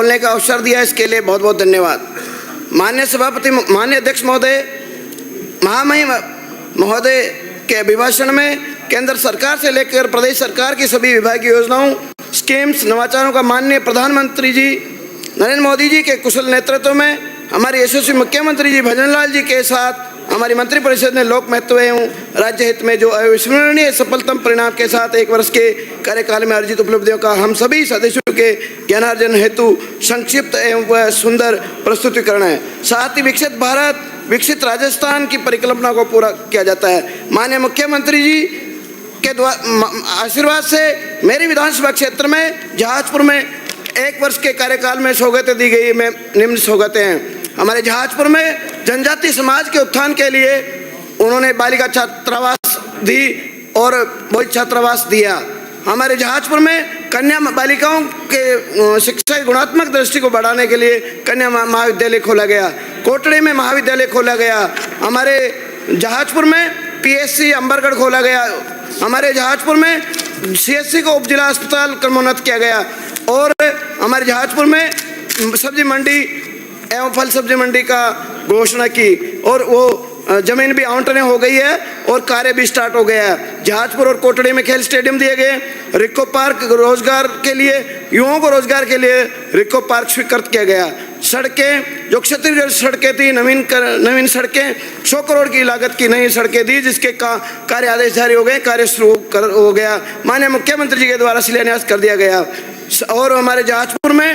बोलने का अवसर दिया, इसके लिए बहुत बहुत धन्यवाद। माननीय सभापति, माननीय अध्यक्ष महोदय, महामहिम महोदय के अभिभाषण में केंद्र सरकार से लेकर प्रदेश सरकार की सभी विभागीय योजनाओं, स्कीम्स, नवाचारों का माननीय प्रधानमंत्री जी नरेंद्र मोदी जी के कुशल नेतृत्व में हमारे यशस्वी मुख्यमंत्री जी भजन लाल जी के साथ हमारी मंत्रिपरिषद ने लोक महत्व एवं राज्य हित में जो अविस्मरणीय सफलतम परिणाम के साथ 1 वर्ष के कार्यकाल में अर्जित उपलब्धियों का हम सभी सदस्यों के ज्ञानार्जन हेतु संक्षिप्त एवं सुंदर प्रस्तुतिकरण है। साथ ही विकसित भारत, विकसित राजस्थान की परिकल्पना को पूरा किया जाता है। माननीय मुख्यमंत्री जी के आशीर्वाद से मेरी विधानसभा क्षेत्र में जहाजपुर में 1 वर्ष के कार्यकाल में सौगातें दी गई। में निम्न सौगातें हैं। हमारे जहाजपुर में जनजाति समाज के उत्थान के लिए उन्होंने बालिका छात्रावास दी और बहुत छात्रावास दिया। हमारे जहाजपुर में कन्या बालिकाओं के शिक्षा की गुणात्मक दृष्टि को बढ़ाने के लिए कन्या महाविद्यालय खोला गया। कोटड़ी में महाविद्यालय खोला गया। हमारे जहाजपुर में पीएससी अंबरगढ़ खोला गया। हमारे जहाजपुर में सीएससी को उपजिला अस्पताल क्रमोन्नत किया गया। और हमारे जहाजपुर में सब्जी मंडी एवं फल सब्जी मंडी का घोषणा की और वो जमीन भी आवंटन हो गई है और कार्य भी स्टार्ट हो गया है। जहाजपुर और कोटड़ी में खेल स्टेडियम दिए गए। रिको पार्क रोजगार के लिए, युवाओं को रोजगार के लिए रिको पार्क स्वीकृत किया गया। सड़कें, जो क्षतिग्रस्त सड़कें थी, नवीन सड़कें 100 करोड़ की लागत की नई सड़कें दी, जिसके कार्य आदेश जारी हो गए, कार्य शुरू हो गया। माननीय मुख्यमंत्री जी के द्वारा शिलान्यास कर दिया गया। और हमारे जहाजपुर में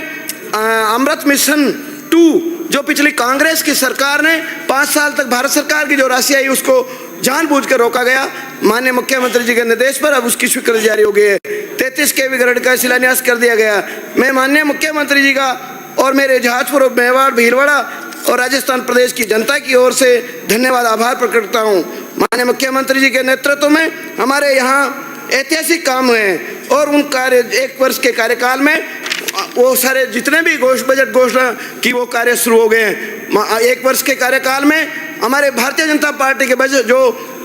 अमृत मिशन 2 जो पिछली कांग्रेस की सरकार ने 5 साल तक भारत सरकार की जो राशि आई उसको जानबूझकर रोका गया। माननीय मुख्यमंत्री जी के निर्देश पर अब उसकी स्वीकृति जारी हो गई है। 33 केवी ग्रिड का शिलान्यास कर दिया गया। मैं माननीय मुख्यमंत्री जी का और मेरे जहाजपुर, मेवाड़, भीलवाड़ा और राजस्थान प्रदेश की जनता की ओर से धन्यवाद, आभार प्रकट करता हूँ। माननीय मुख्यमंत्री जी के नेतृत्व में हमारे यहाँ ऐतिहासिक काम हुए और उन कार्य 1 वर्ष के कार्यकाल में वो सारे जितने भी बजट घोषणा की वो कार्य शुरू हो गए हैं। 1 वर्ष के कार्यकाल में हमारे भारतीय जनता पार्टी के बजट जो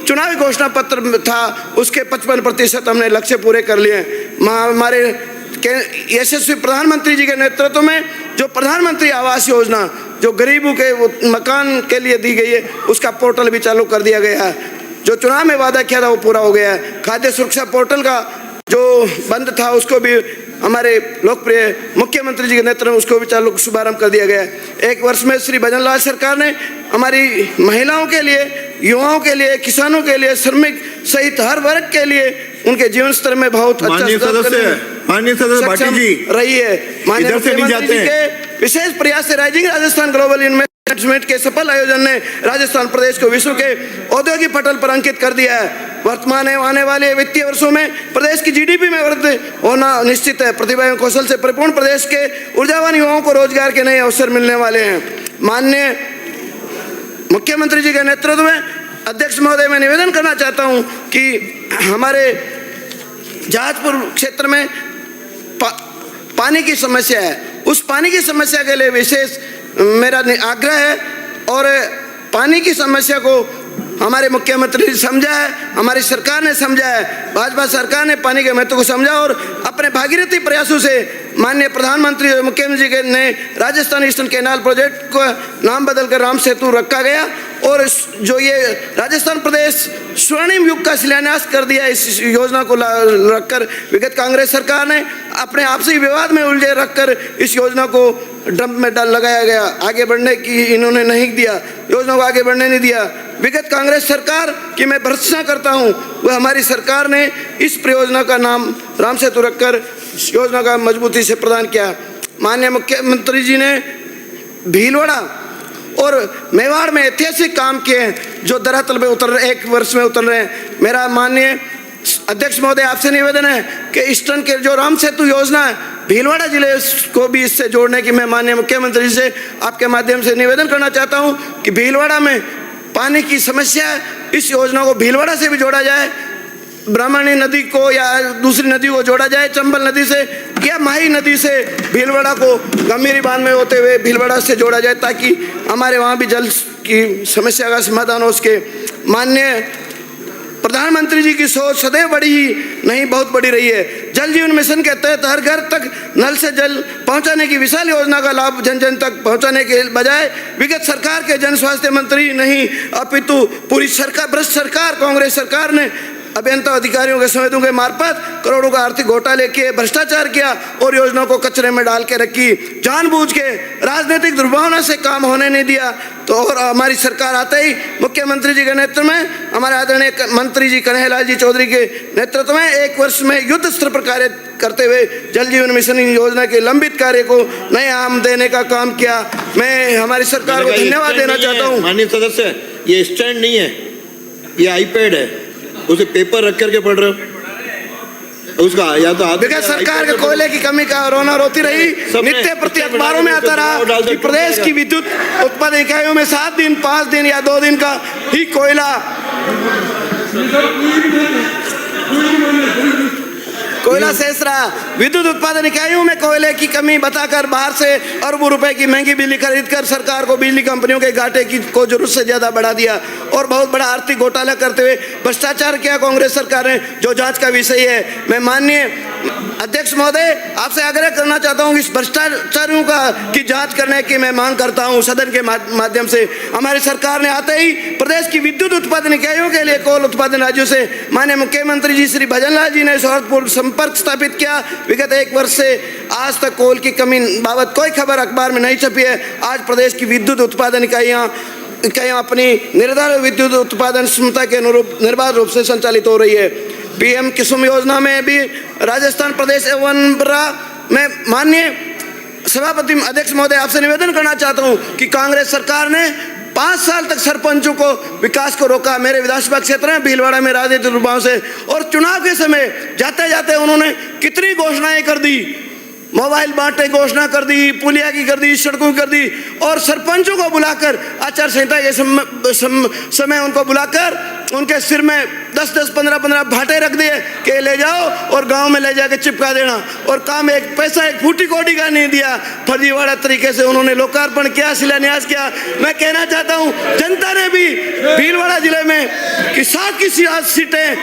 चुनावी घोषणा पत्र था उसके 55% हमने लक्ष्य पूरे कर लिए। हमारे यशस्वी प्रधानमंत्री जी के नेतृत्व में जो प्रधानमंत्री आवास योजना जो गरीबों के मकान के लिए दी गई है उसका पोर्टल भी चालू कर दिया गया है। जो चुनाव में वादा किया था वो पूरा हो गया है। खाद्य सुरक्षा पोर्टल का जो बंद था उसको भी हमारे लोकप्रिय मुख्यमंत्री जी के नेतृत्व में उसको भी चालू शुभारंभ कर दिया गया है। 1 वर्ष में श्री भजन लाल सरकार ने हमारी महिलाओं के लिए, युवाओं के लिए, किसानों के लिए, श्रमिक सहित हर वर्ग के लिए उनके जीवन स्तर में बहुत अच्छा माननीय सदस्य भाटी जी रही है। माननीय मुख्यमंत्री जी के विशेष प्रयास से राइजिंग राजस्थान ग्लोबल इन्वेस्टमेंट के सफल आयोजन ने राजस्थान प्रदेश को विश्व के औद्योगिक पटल पर अंकित कर दिया है। वर्तमान एवं आने वाले वित्तीय वर्षों में प्रदेश की जीडीपी में वृद्धि होना निश्चित है। प्रतिभा एवं कौशल से परिपूर्ण प्रदेश के ऊर्जावान युवाओं को रोजगार के नए अवसर मिलने वाले हैं। माननीय मुख्यमंत्री जी के नेतृत्व में अध्यक्ष महोदय मैं निवेदन करना चाहता हूं कि हमारे जहाजपुर क्षेत्र में पानी की समस्या है। उस पानी की समस्या के लिए विशेष मेरा आग्रह है और पानी की समस्या को हमारे मुख्यमंत्री ने समझा है, हमारी सरकार ने समझा है, भाजपा सरकार ने पानी के महत्व को समझा और अपने भागीरथी प्रयासों से माननीय प्रधानमंत्री और मुख्यमंत्री जी ने राजस्थान ईस्टर्न कैनाल प्रोजेक्ट को नाम बदलकर राम सेतु रखा गया और जो ये राजस्थान प्रदेश स्वर्णिम युग का शिलान्यास कर दिया। इस योजना को रखकर विगत कांग्रेस सरकार ने अपने आपसी विवाद में उलझे रखकर इस योजना को डंप में लगाया गया। आगे बढ़ने की इन्होंने नहीं दिया, योजना को आगे बढ़ने नहीं दिया। विगत कांग्रेस सरकार की मैं भर्त्सना करता हूं, वह हमारी सरकार ने इस परियोजना का नाम राम सेतु रखकर योजना का मजबूती से प्रदान किया। माननीय मुख्यमंत्री जी ने भीलवाड़ा और मेवाड़ में ऐतिहासिक काम किए हैं जो धरातल पे उतर रहे, 1 वर्ष में उतर रहे हैं। मेरा माननीय अध्यक्ष महोदय आपसे निवेदन है कि ईस्टर्न के जो राम सेतु योजना है भीलवाड़ा जिले को भी इससे जोड़ने की मैं माननीय मुख्यमंत्री जी से आपके माध्यम से निवेदन करना चाहता हूं कि भीलवाड़ा में पानी की समस्या है, इस योजना को भीलवाड़ा से भी जोड़ा जाए, ब्राह्मणी नदी को या दूसरी नदी को जोड़ा जाए चंबल नदी से या माही नदी से भीलवाड़ा को गंभीरी बांध में होते हुए भीलवाड़ा से जोड़ा जाए ताकि हमारे वहाँ भी जल की समस्या का समाधान हो सके। माननीय प्रधानमंत्री जी की सोच सदैव बड़ी ही नहीं बहुत बड़ी रही है। जल जीवन मिशन के तहत हर घर तक नल से जल पहुंचाने की विशाल योजना का लाभ जन जन तक पहुंचाने के बजाय विगत सरकार के जन स्वास्थ्य मंत्री नहीं अपितु पूरी सरकार भ्रष्ट सरकार कांग्रेस सरकार ने अभियंता अधिकारियों के समेतों के मार्फत करोड़ों का आर्थिक घोटाले किए, भ्रष्टाचार किया और योजनाओं को कचरे में डाल के रखी। जानबूझ के राजनीतिक दुर्भावना से काम होने नहीं दिया। तो और हमारी सरकार आते ही मुख्यमंत्री जी के नेतृत्व में, हमारे आदरणीय मंत्री जी कन्हैयालाल जी चौधरी के नेतृत्व में 1 वर्ष में युद्ध स्तर पर कार्य करते हुए जल जीवन मिशन योजना के लंबित कार्य को नए आयाम देने का काम किया। मैं हमारी सरकार को धन्यवाद देना चाहता हूँ। माननीय सदस्य, ये स्टैंड नहीं है, ये आईपैड है, उसे पेपर रख करके पढ़ रहे हो उसका, या तो विगत सरकार के कोयले की कमी का रोना रोती रही। नित्य प्रति अखबारों में आता रहा कि प्रदेश की विद्युत उत्पादन इकाइयों में 7 दिन 5 दिन या 2 दिन का ही कोयला शेष रहा। विद्युत उत्पादन इकाइयों में कोयले की कमी बताकर बाहर से अरबों रुपए की महंगी बिजली खरीदकर सरकार को बिजली कंपनियों के घाटे को जरूरत से ज्यादा बढ़ा दिया और बहुत बड़ा आर्थिक घोटाला करते हुए भ्रष्टाचार किया कांग्रेस सरकार ने, जो जांच का विषय है। मैं माननीय अध्यक्ष महोदय आपसे आग्रह करना चाहता हूं, इस भ्रष्टाचारियों की जांच करने की मैं मांग करता हूं सदन के माध्यम से। हमारी सरकार ने आते ही प्रदेश की विद्युत उत्पादन इकाइयों के लिए कोल उत्पादन राज्यों से माननीय मुख्यमंत्री जी श्री भजनलाल जी ने सौहार्दपूर्ण संपर्क स्थापित किया। विगत 1 वर्ष से आज तक कोल की कमी बाबत कोई खबर अखबार में नहीं छपी है। आज प्रदेश की विद्युत उत्पादन इकाइयां अपनी निर्धारित विद्युत उत्पादन क्षमता के अनुरूप निर्बाध रूप से संचालित हो रही है। पीएम कुसुम योजना में भी राजस्थान प्रदेश एवं में माननीय सभापति अध्यक्ष महोदय आपसे निवेदन करना चाहता हूं कि कांग्रेस सरकार ने 5 साल तक सरपंचों को विकास को रोका। मेरे विधानसभा क्षेत्र में भीलवाड़ा में राजनीतिक दुर्भाव से, और चुनाव के समय जाते जाते उन्होंने कितनी घोषणाएं कर दी, मोबाइल बांटने घोषणा कर दी, पुलिया की कर दी, सड़कों की कर दी, और सरपंचों को बुलाकर आचार संहिता के समय उनको बुलाकर उनके सिर में 10-10 15-15 भाटे रख दिए कि ले जाओ और गांव में ले जाकर चिपका देना, और काम एक पैसा एक फूटी कोटी का नहीं दिया। फर्जीवाड़ा तरीके से उन्होंने लोकार्पण किया, शिलान्यास किया। मैं कहना चाहता हूं जनता ने भी भीलवाड़ा जिले में कि 7 की सीटें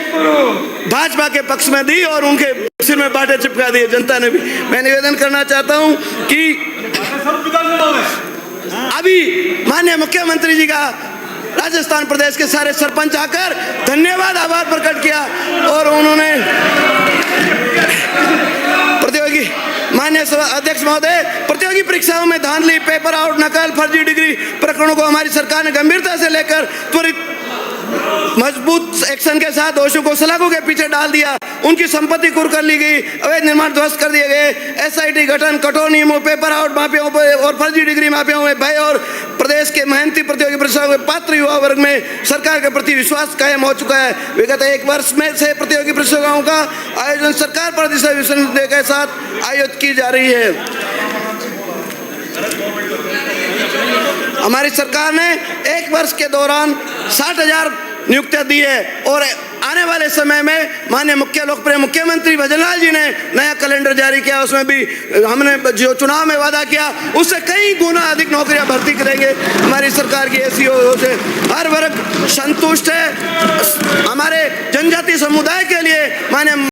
भाजपा के पक्ष में दी और उनके सिर में बाटे चिपका दिए जनता ने भी। मैं निवेदन करना चाहता हूं कि अभी माननीय मुख्यमंत्री जी का राजस्थान प्रदेश के सारे सरपंच आकर धन्यवाद आभार प्रकट किया, और उन्होंने प्रतियोगी माननीय अध्यक्ष महोदय प्रतियोगी परीक्षाओं में धांधली, पेपर आउट, नकल, फर्जी डिग्री प्रकरणों को हमारी सरकार ने गंभीरता से लेकर त्वरित मजबूत एक्शन के साथ दोषियों को सलाखों के पीछे डाल दिया। उनकी संपत्ति कुर्क कर ली गई, अवैध निर्माण ध्वस्त कर दिए गए। एसआईटी गठन, कठोर नियमों, पेपर आउट माफियाओं और फर्जी डिग्री माफियाओं में भय और प्रदेश के मेहनती प्रतियोगी परीक्षाओं के पात्र युवा वर्ग में सरकार के प्रति विश्वास कायम हो चुका है। विगत 1 वर्ष में से प्रतियोगी परीक्षाओं का आयोजन सरकार पर दिशा निर्देश के साथ आयोजित की जा रही है। हमारी सरकार ने 1 वर्ष के दौरान 60,000 नियुक्तियां दी है, और आने वाले समय में माननीय लोकप्रिय मुख्यमंत्री भजनलाल जी ने नया कैलेंडर जारी किया। उसमें भी हमने जो चुनाव में वादा किया उससे कई गुना अधिक नौकरियां भर्ती करेंगे। हमारी सरकार की ऐसी से हर वर्ग संतुष्ट है। हमारे जनजातीय समुदाय के लिए माननीय